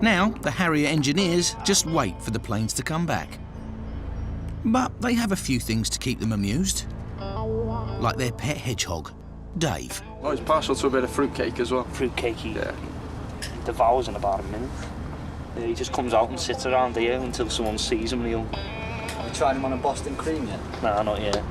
Now, the Harrier engineers just wait for the planes to come back. But they have a few things to keep them amused. Like their pet hedgehog, Dave. Oh, he's partial to a bit of fruitcake as well. Fruitcake, yeah. He devours in about a minute. He just comes out and sits around here until someone sees him and he'll... Have you tried him on a Boston cream yet? Nah, not yet.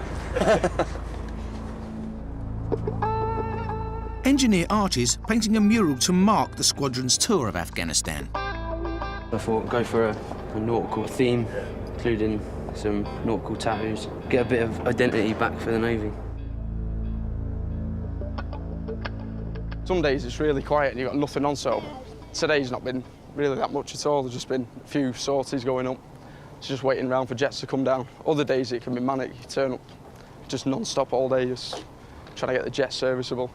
Engineer Archie's painting a mural to mark the squadron's tour of Afghanistan. I thought go for a nautical theme, including some nautical tattoos, get a bit of identity back for the Navy. Some days it's really quiet and you've got nothing on, so today's not been really that much at all. There's just been a few sorties going up. It's just waiting around for jets to come down. Other days it can be manic. You turn up just non-stop all day, just trying to get the jet serviceable.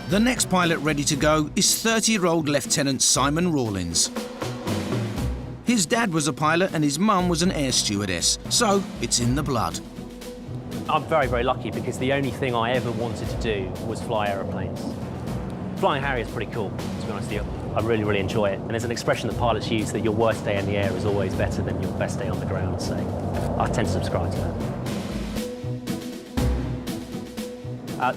The next pilot ready to go is 30-year-old Lieutenant Simon Rawlins. His dad was a pilot and his mum was an air stewardess, so it's in the blood. I'm very, very lucky because the only thing I ever wanted to do was fly aeroplanes. Flying Harrier is pretty cool, to be honest with you. I really, really enjoy it. And there's an expression that pilots use that your worst day in the air is always better than your best day on the ground, so I tend to subscribe to that.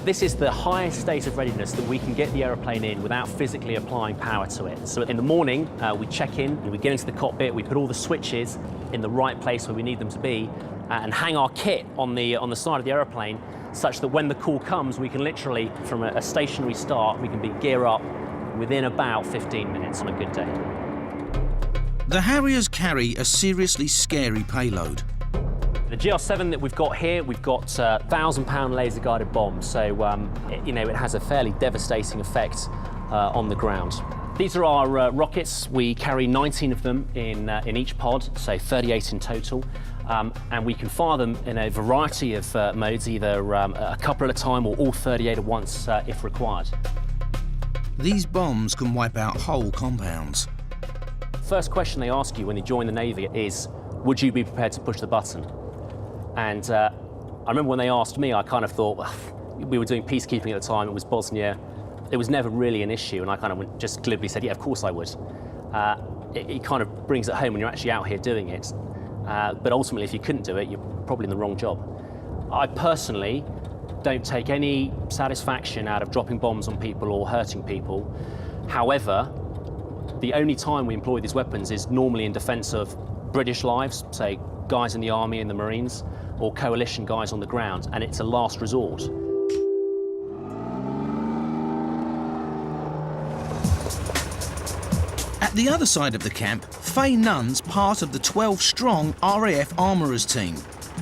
This is the highest state of readiness that we can get the aeroplane in without physically applying power to it. So in the morning, we check in, we get into the cockpit, we put all the switches in the right place where we need them to be, and hang our kit on the side of the aeroplane, such that when the call comes, we can literally, from a stationary start, we can be gear up within about 15 minutes on a good day. The Harriers carry a seriously scary payload. The GR7 that we've got here, we've got 1,000-pound laser-guided bombs, so it has a fairly devastating effect on the ground. These are our rockets. We carry 19 of them in each pod, so 38 in total, and we can fire them in a variety of modes, either a couple at a time or all 38 at once if required. These bombs can wipe out whole compounds. First question they ask you when you join the Navy is, would you be prepared to push the button? And I remember when they asked me, I kind of thought, well, we were doing peacekeeping at the time, it was Bosnia. It was never really an issue, and I kind of just glibly said, yeah, of course I would. It kind of brings it home when you're actually out here doing it. But ultimately, if you couldn't do it, you're probably in the wrong job. I personally don't take any satisfaction out of dropping bombs on people or hurting people. However, the only time we employ these weapons is normally in defence of British lives, say guys in the Army and the Marines, or coalition guys on the ground, and it's a last resort. At the other side of the camp, Faye Nunn's part of the 12-strong RAF armourers team.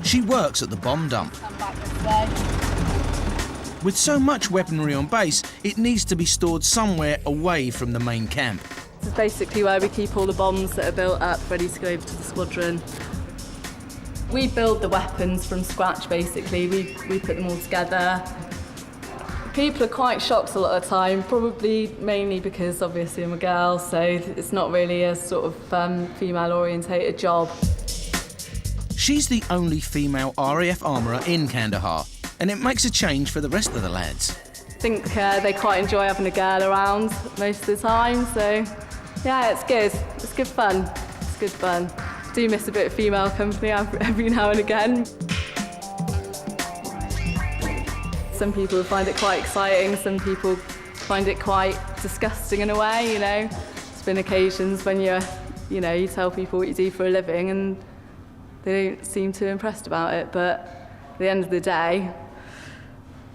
She works at the bomb dump. With so much weaponry on base, it needs to be stored somewhere away from the main camp. This is basically where we keep all the bombs that are built up, ready to go over to the squadron. We build the weapons from scratch, basically. We put them all together. People are quite shocked a lot of the time, probably mainly because obviously I'm a girl, so it's not really a sort of female-orientated job. She's the only female RAF armourer in Kandahar, and it makes a change for the rest of the lads. I think they quite enjoy having a girl around most of the time, so yeah, it's good. It's good fun. It's good fun. I do miss a bit of female company every now and again. Some people find it quite exciting, some people find it quite disgusting in a way, you know. There's been occasions when you tell people what you do for a living and they don't seem too impressed about it, but at the end of the day,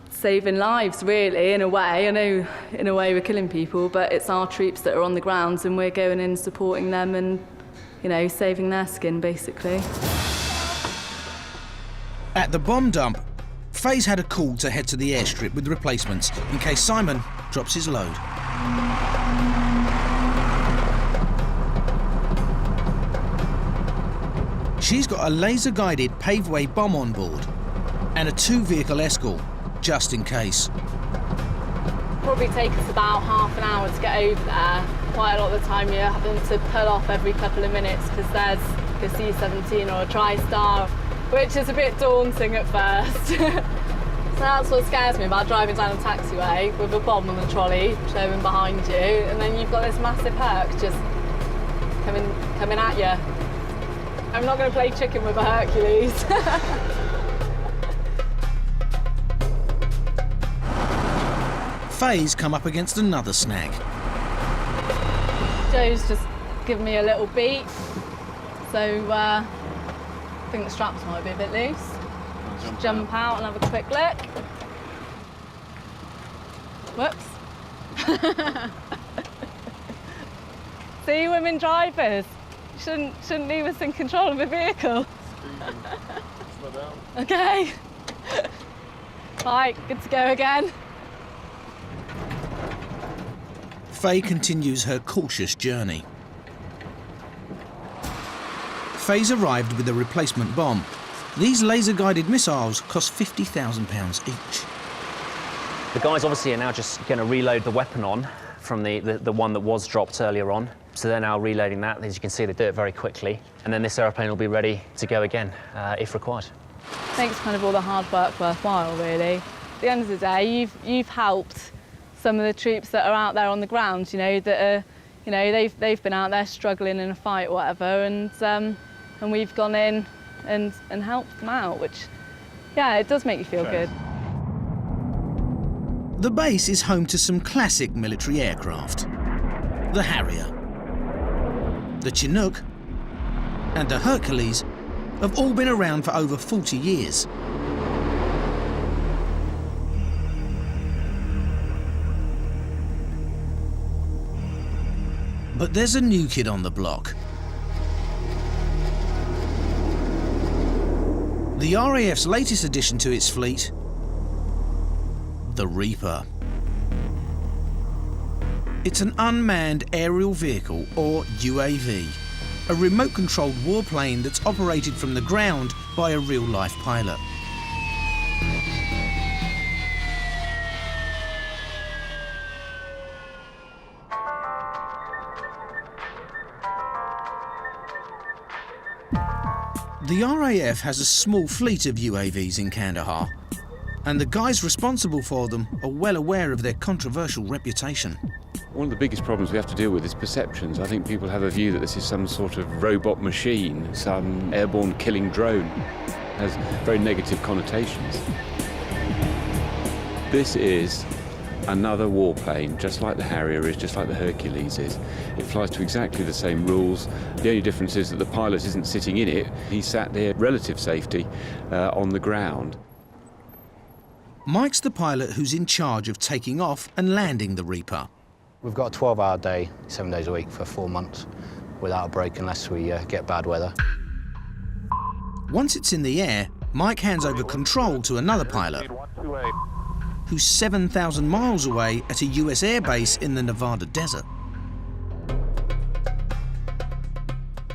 saving lives, really, in a way. I know in a way we're killing people, but it's our troops that are on the ground and we're going in supporting them and, saving their skin, basically. At the bomb dump, Faye's had a call to head to the airstrip with replacements in case Simon drops his load. She's got a laser-guided paveway bomb on board and a 2-vehicle escort, just in case. Probably take us about half an hour to get over there. Quite a lot of the time you're having to pull off every couple of minutes because there's a C-17 or a TriStar, which is a bit daunting at first. So that's what scares me about driving down a taxiway with a bomb on the trolley showing behind you, and then you've got this massive Herc just coming at you. I'm not going to play chicken with a Hercules. Faye's come up against another snag. Joe's just given me a little beat, so I think the straps might be a bit loose. Just jump out and have a quick look. Whoops. See, women drivers shouldn't leave us in control of a vehicle. Okay. Right, good to go again. Faye continues her cautious journey. Faye's arrived with a replacement bomb. These laser-guided missiles cost £50,000 each. The guys obviously are now just going to reload the weapon on from the one that was dropped earlier on. So they're now reloading that. As you can see, they do it very quickly. And then this aeroplane will be ready to go again, if required. Makes kind of all the hard work worthwhile, really. At the end of the day, you've helped some of the troops that are out there on the ground, you know, that are, you know, they've been out there struggling in a fight or whatever, and we've gone in and helped them out, which, yeah, it does make you feel good. The base is home to some classic military aircraft. The Harrier, the Chinook and the Hercules have all been around for over 40 years. But there's a new kid on the block. The RAF's latest addition to its fleet, the Reaper. It's an unmanned aerial vehicle, or UAV, a remote-controlled warplane that's operated from the ground by a real-life pilot. The RAF has a small fleet of UAVs in Kandahar, and the guys responsible for them are well aware of their controversial reputation. One of the biggest problems we have to deal with is perceptions. I think people have a view that this is some sort of robot machine, some airborne killing drone. It has very negative connotations. This is another warplane, just like the Harrier is, just like the Hercules is. It flies to exactly the same rules. The only difference is that the pilot isn't sitting in it. He's sat there, relative safety, on the ground. Mike's the pilot who's in charge of taking off and landing the Reaper. We've got a 12-hour day, 7 days a week for 4 months, without a break unless we get bad weather. Once it's in the air, Mike hands over control to another pilot, who's 7,000 miles away at a US airbase in the Nevada desert.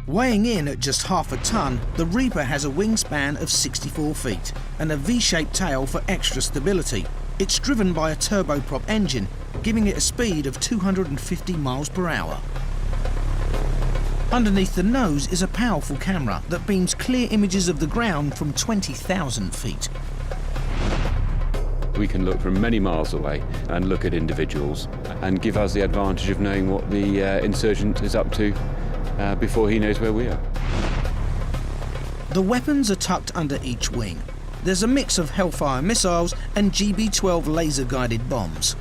Weighing in at just half a ton, the Reaper has a wingspan of 64 feet and a V-shaped tail for extra stability. It's driven by a turboprop engine, giving it a speed of 250 miles per hour. Underneath the nose is a powerful camera that beams clear images of the ground from 20,000 feet. We can look from many miles away and look at individuals and give us the advantage of knowing what the insurgent is up to before he knows where we are. The weapons are tucked under each wing. There's a mix of Hellfire missiles and GB-12 laser-guided bombs.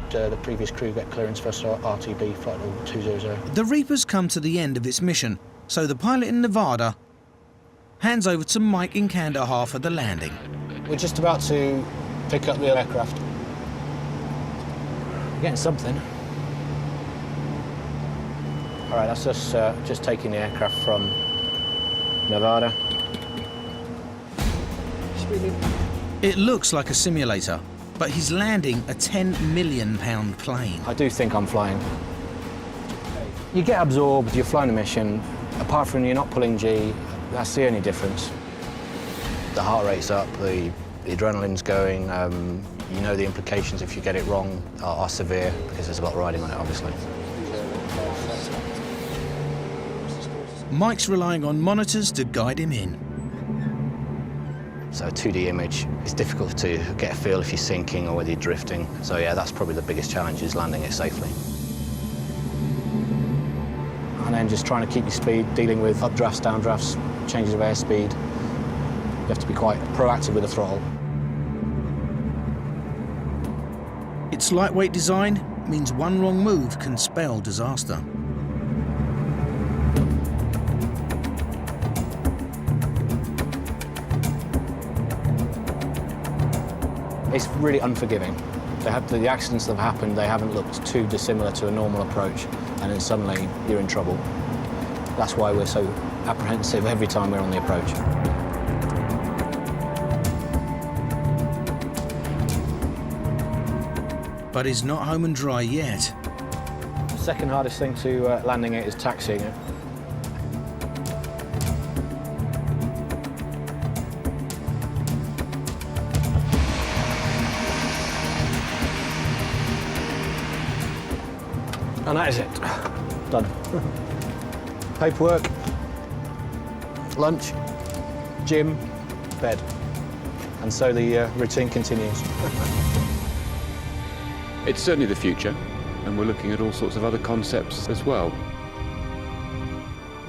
Did the previous crew get clearance for RTB Flight Level 200? The Reaper's come to the end of its mission, so the pilot in Nevada hands over to Mike in Kandahar for the landing. We're just about to pick up the aircraft. We're getting something. All right, that's us just taking the aircraft from Nevada. It looks like a simulator, but he's landing a £10 million plane. I do think I'm flying. You get absorbed, you're flying a mission. Apart from you're not pulling G, that's the only difference. The heart rate's up, the adrenaline's going. You know the implications if you get it wrong are severe because there's a lot riding on it, obviously. Mike's relying on monitors to guide him in. So a 2D image, it's difficult to get a feel if you're sinking or whether you're drifting. So yeah, that's probably the biggest challenge, is landing it safely. And then just trying to keep your speed, dealing with updrafts, downdrafts, changes of airspeed. You have to be quite proactive with the throttle. Its lightweight design means one wrong move can spell disaster. It's really unforgiving. The accidents that have happened, they haven't looked too dissimilar to a normal approach, and then suddenly you're in trouble. That's why we're so apprehensive every time we're on the approach. But it's not home and dry yet. The second hardest thing to landing it is taxiing it. And that is it. Done. Paperwork, lunch, gym, bed. And so the routine continues. It's certainly the future, and we're looking at all sorts of other concepts as well.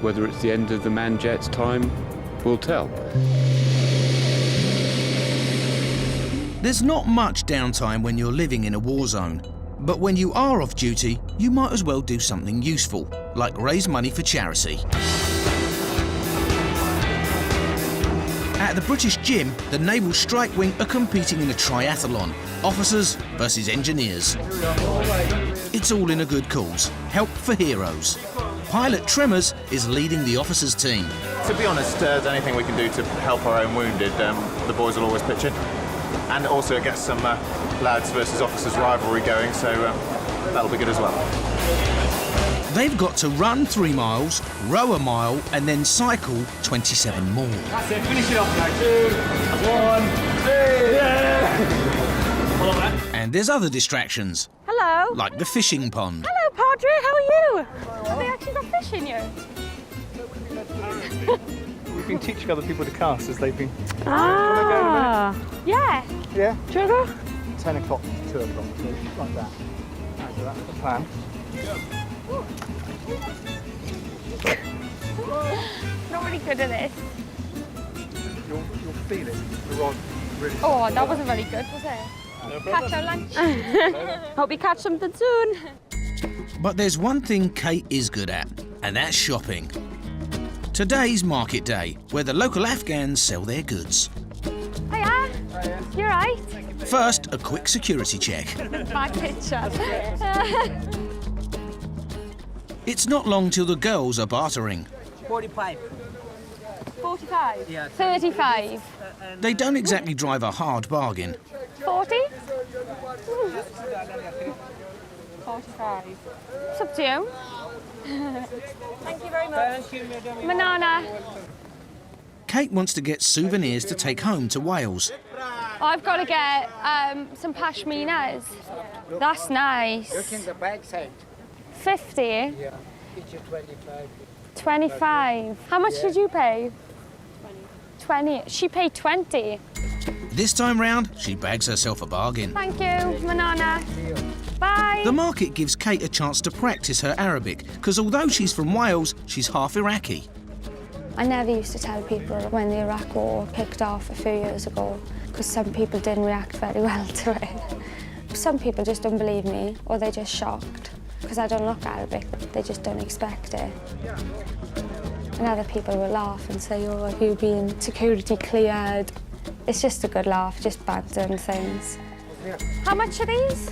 Whether it's the end of the manned jet's time, we'll tell. There's not much downtime when you're living in a war zone. But when you are off duty, you might as well do something useful, like raise money for charity. At the British Gym, the Naval Strike Wing are competing in a triathlon, officers versus engineers. It's all in a good cause, help for heroes. Pilot Tremors is leading the officers' team. To be honest, there's anything we can do to help our own wounded, the boys will always pitch in. And also it gets some lads versus officers rivalry going, so that'll be good as well. They've got to run 3 miles, row a mile, and then cycle 27 more. That's it, finish it off now. 2, 1, 3, yeah! And there's other distractions. Hello. Like the fishing pond. Hello, Padre, how are you? Have they actually got fish in you? We've been teaching other people to cast as they've been... Ah, yeah. Yeah? Do you want to go? 10 o'clock, 2 o'clock, so like that. So that's the plan. Not really good at this. You'll feel it. The rod really... Oh, that wasn't very good, was it? Catch our lunch. Hope you catch something soon. But there's one thing Kate is good at, and that's shopping. Today's market day, where the local Afghans sell their goods. Hiya. You're right. First, a quick security check. My picture. It's not long till the girls are bartering. 45. 45? Yeah. 35. They don't exactly drive a hard bargain. 40? 45. It's up to you. Thank you very much. Banana. Kate wants to get souvenirs to take home to Wales. I've got to get some pashminas. That's nice. Look in the back side. 50? Yeah, each 25. 25. How much did you pay? 20. She paid 20. This time round, she bags herself a bargain. Thank you, Banana. Bye. The market gives Kate a chance to practice her Arabic, because although she's from Wales, she's half Iraqi. I never used to tell people when the Iraq War kicked off a few years ago, because some people didn't react very well to it. Some people just don't believe me, or they're just shocked, because I don't look Arabic. They just don't expect it. And other people will laugh and say, oh, have you been security cleared? It's just a good laugh, just banter and things. How much are these?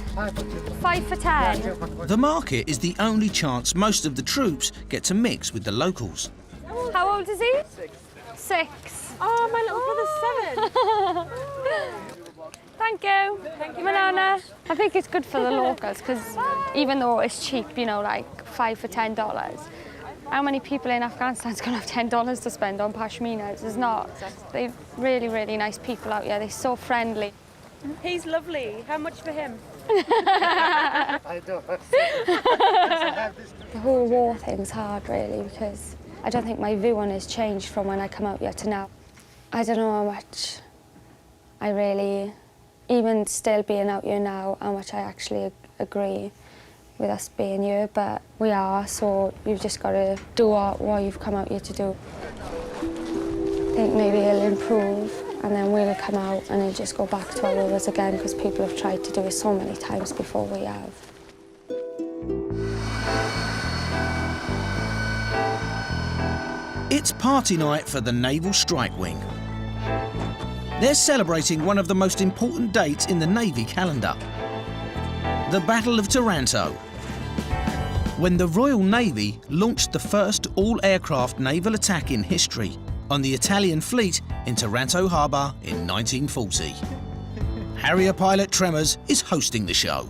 5 for 10. The market is the only chance most of the troops get to mix with the locals. How old is he? 6. Oh, my little brother's 7. Thank you. Thank you, Banana. I think it's good for the locals because even though it's cheap, you know, like $5 for $10, how many people in Afghanistan's going to have $10 to spend on pashminas? There's not. They're really, really nice people out here. They're so friendly. He's lovely. How much for him? I don't. The whole war thing's hard, really, because I don't think my view on it has changed from when I come out here to now. I don't know how much I really, even still being out here now, how much I actually agree with us being here, but we are, so you've just got to do what you've come out here to do. I think maybe it'll improve, and then we'll come out and it'll just go back to how it was again, because people have tried to do it so many times before we have. It's party night for the Naval Strike Wing. They're celebrating one of the most important dates in the Navy calendar, the Battle of Taranto, when the Royal Navy launched the first all-aircraft naval attack in history on the Italian fleet in Taranto Harbour in 1940. Harrier pilot Tremors is hosting the show.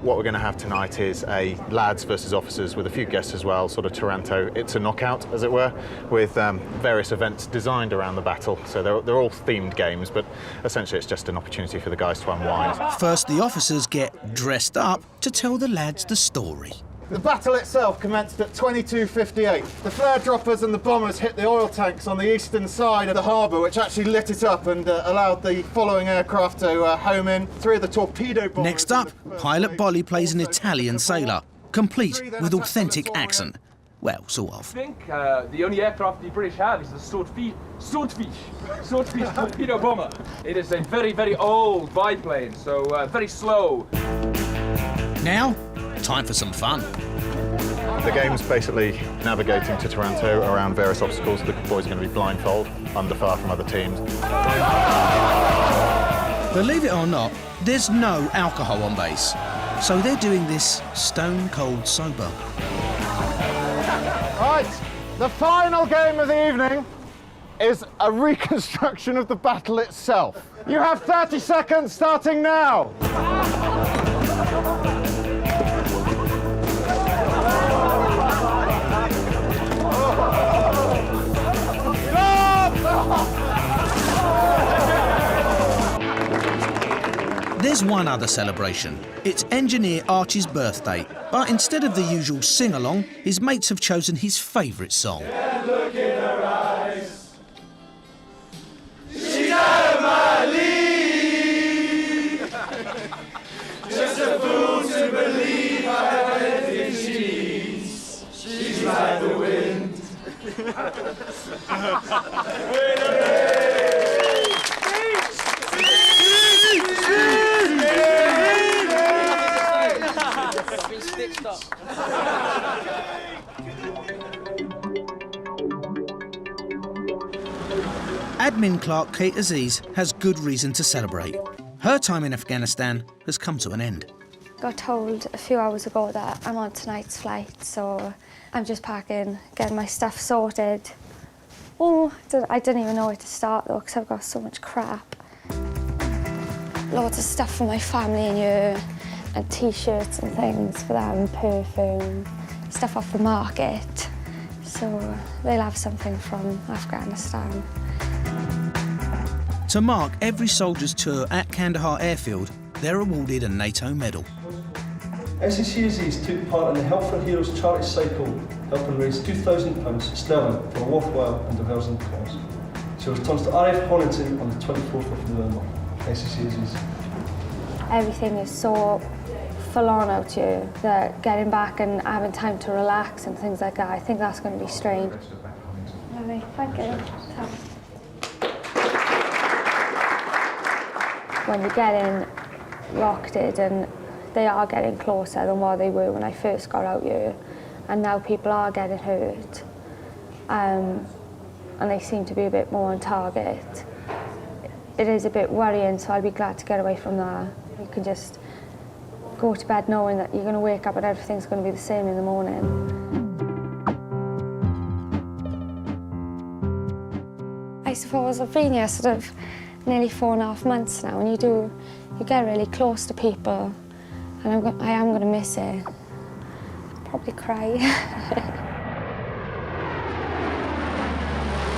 What we're going to have tonight is a lads versus officers with a few guests as well, sort of Taranto. It's a knockout, as it were, with various events designed around the battle. So they're all themed games, but essentially it's just an opportunity for the guys to unwind. First, the officers get dressed up to tell the lads the story. The battle itself commenced at 22:58. The flare droppers and the bombers hit the oil tanks on the eastern side of the harbour, which actually lit it up and allowed the following aircraft to home in. 3 of the torpedo bombers... Next up, Pilot Bolly plays an Italian sailor, complete with authentic accent. Well, sort of. I think the only aircraft the British have is the Swordfish torpedo bomber. It is a very, very old biplane, so very slow. Now, time for some fun. The game's basically navigating to Taranto around various obstacles. The boys are going to be blindfold, under fire from other teams. Believe it or not, there's no alcohol on base, so they're doing this stone cold sober. Right, the final game of the evening is a reconstruction of the battle itself. You have 30 seconds starting now. There's one other celebration. It's engineer Archie's birthday, but instead of the usual sing-along, his mates have chosen his favourite song. Look in her eyes. She's out of my league. Just a fool to believe I have anything she needs. She's like the wind. Admin clerk Kate Aziz has good reason to celebrate. Her time in Afghanistan has come to an end. Got told a few hours ago that I'm on tonight's flight, so I'm just packing, getting my stuff sorted. Oh, I didn't even know where to start though, because I've got so much crap. Loads of stuff for my family in here, and t-shirts and things for them, perfume, stuff off the market. So they'll have something from Afghanistan. To mark every soldier's tour at Kandahar Airfield, they're awarded a NATO medal. SECs took part in the Help for Heroes charity cycle, helping raise £2,000 sterling for a worthwhile and developing cause. So it returns to RAF Hornington on the 24th of November. SECs. Everything is so full on out here that getting back and having time to relax and things like that, I think that's going to be strange. Lovely, thank you. When you get in, locked in, and they are getting closer than what they were when I first got out here, and now people are getting hurt, and they seem to be a bit more on target. It is a bit worrying, so I'll be glad to get away from that. You can just go to bed knowing that you're going to wake up and everything's going to be the same in the morning. I suppose I've been here sort of nearly 4.5 months now, and you get really close to people, and I am going to miss it. Probably cry.